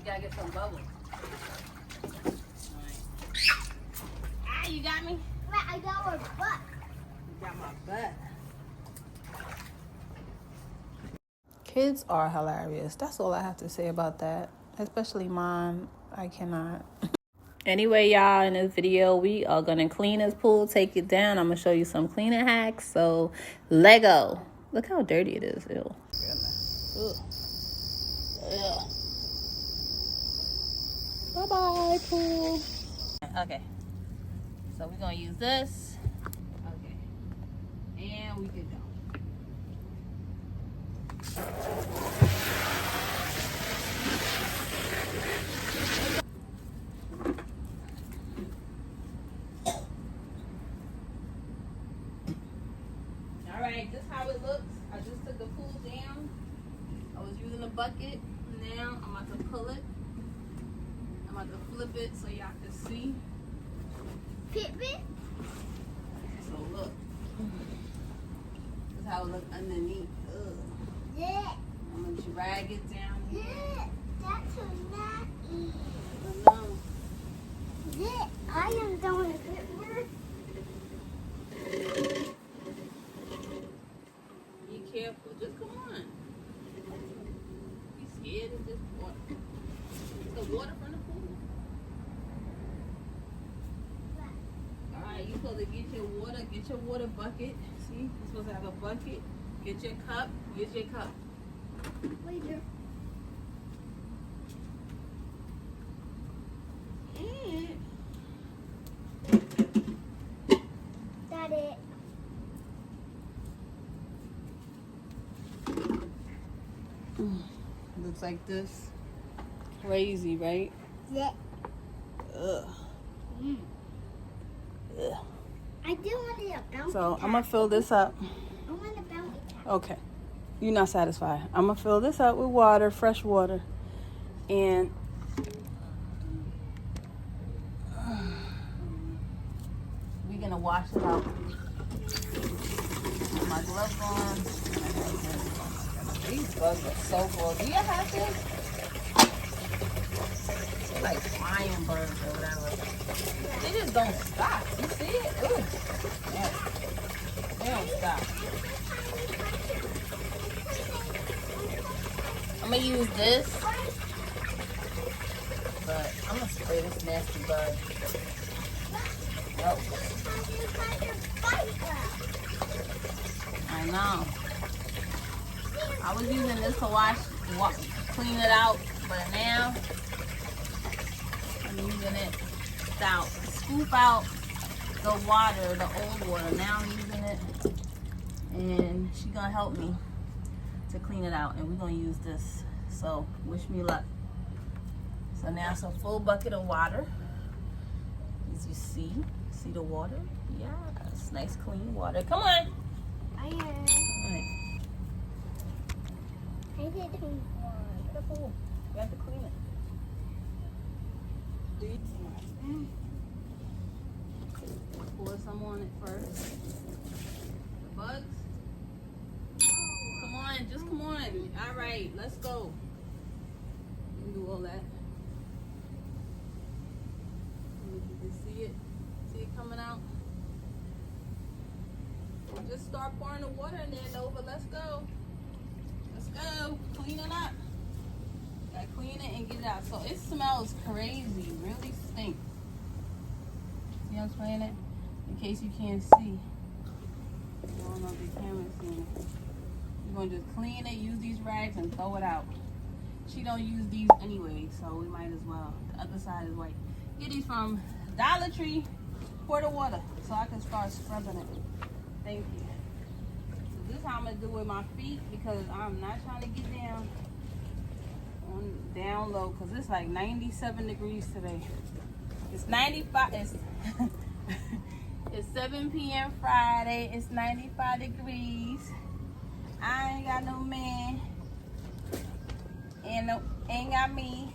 gotta get some bubbles. Ah, you got me? I got her butt. You got my butt. Kids are hilarious. That's all I have to say about that. Especially mine. I cannot. Anyway, y'all, in this video, we are going to clean this pool, take it down. I'm going to show you some cleaning hacks. So, Lego. Look how dirty it is. Ew. Ugh. Bye-bye, pool. Okay. So, we're going to use this. Okay. And we good go. Alright, this is how it looks. I just took the pool down. I was using a bucket. Now I'm about to pull it. I'm about to flip it so y'all can see. Flip it? So look. This is how it looks underneath. Ugh. Yeah. I'm gonna drag it down here. Yeah. That's so nasty. No. Yeah. I am doing it. Be careful. Just come on. Be scared of this water. It's the water from the pool. Alright, you supposed to get your water bucket. See? You're supposed to have a bucket. Get your cup. Get your cup. Later. Got it. Looks like this. Crazy, right? Yeah. Ugh. Mm. Ugh. I do want a bounty. So I'm gonna fill this up. I want a bounty. Okay. You're not satisfied. I'm gonna fill this up with water, fresh water, and we're gonna wash it out. Put my gloves on. These bugs are so cool. Do you have this? They're like flying birds or whatever. They just don't stop. You see it? Ooh. Yeah. They don't stop. I'm gonna use this, but I'm gonna spray this nasty bug. Nope. I know. I was using this to clean it out, but now I'm using it to scoop out the water, the old water. Now I'm using it, and she's gonna help me to clean it out, and we're gonna use this. So wish me luck. So now it's a full bucket of water. As you see the water? Yes, nice clean water. Come on. I am. Alright. I did clean Careful. You have to clean it. Pour some on it first. The bugs. Come on, just come on. All right, let's go. You can do all that. You can see it. See it coming out. We'll just start pouring the water in there, Nova. Let's go. Let's go. Clean it up. Gotta clean it and get it out. So it smells crazy. Really stinks. See how I'm spraying it? In case you can't see. I don't know if the camera's seeing it. You're gonna just clean it, use these rags, and throw it out. She don't use these anyway, so we might as well. The other side is white. Get these from Dollar Tree. Pour the water so I can start scrubbing it. Thank you. So this is how I'm gonna do it with my feet because I'm not trying to get down low because it's like 97 degrees today. It's 95. It's 7 p.m. Friday. It's 95 degrees. I ain't got no man. And ain't got me.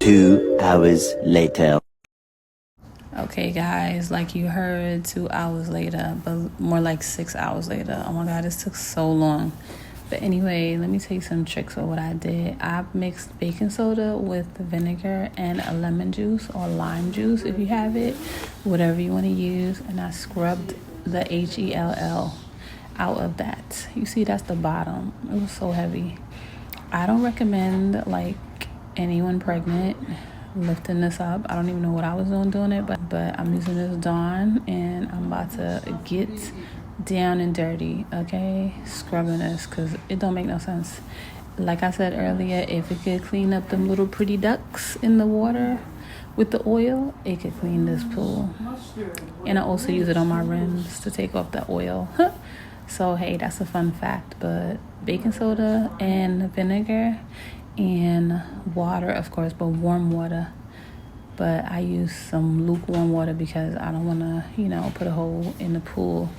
2 hours later. Okay, guys, like you heard, 2 hours later, but more like 6 hours later. Oh my God, this took so long. But anyway, let me tell you some tricks of what I did. I mixed baking soda with vinegar and a lemon juice or lime juice if you have it, whatever you want to use. And I scrubbed the HELL out of that. You see, that's the bottom. It was so heavy. I don't recommend like anyone pregnant lifting this up. I don't even know what I was doing it, but I'm using this Dawn and I'm about to get down and dirty, okay, scrubbing this because it don't make no sense. Like I said earlier, if it could clean up them little pretty ducks in the water with the oil, it could clean this pool. And I also use it on my rims to take off the oil. So hey, that's a fun fact. But baking soda and vinegar and water, of course, but warm water. But I use some lukewarm water because I don't want to, put a hole in the pool.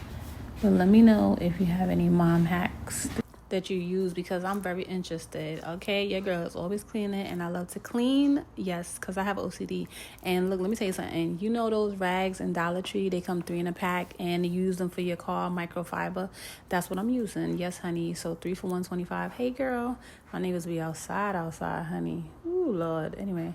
But let me know if you have any mom hacks that you use because I'm very interested. Okay, your girl is always cleaning and I love to clean. Yes, because I have OCD. And look, let me tell you something. You know those rags in Dollar Tree, they come 3 in a pack and you use them for your car, microfiber. That's what I'm using. Yes, honey. So 3 for $1.25. Hey girl, my neighbors be outside, honey. Ooh, Lord. Anyway,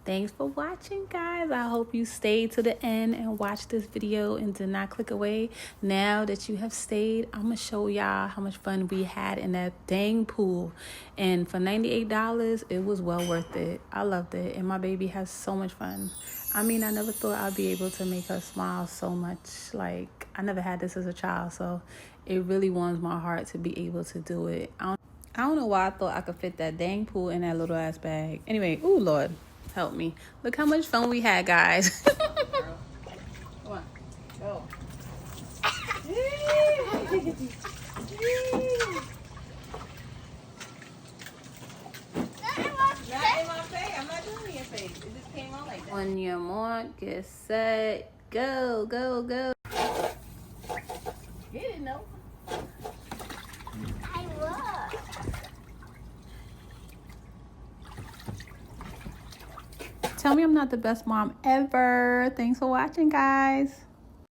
thanks for watching, guys. I hope you stayed to the end and watched this video and did not click away. Now that you have stayed, I'm going to show y'all how much fun we had in that dang pool. And for $98, it was well worth it. I loved it. And my baby has so much fun. I mean, I never thought I'd be able to make her smile so much. Like, I never had this as a child. So it really warms my heart to be able to do it. I don't know why I thought I could fit that dang pool in that little ass bag. Anyway, ooh, Lord. Help me. Look how much fun we had, guys. Come on. Go. Not in my face. I'm not doing your face. It just came out like that. On your mark, get set, go, go, go. Get it, no. I will. Tell me I'm not the best mom ever. Thanks for watching, guys.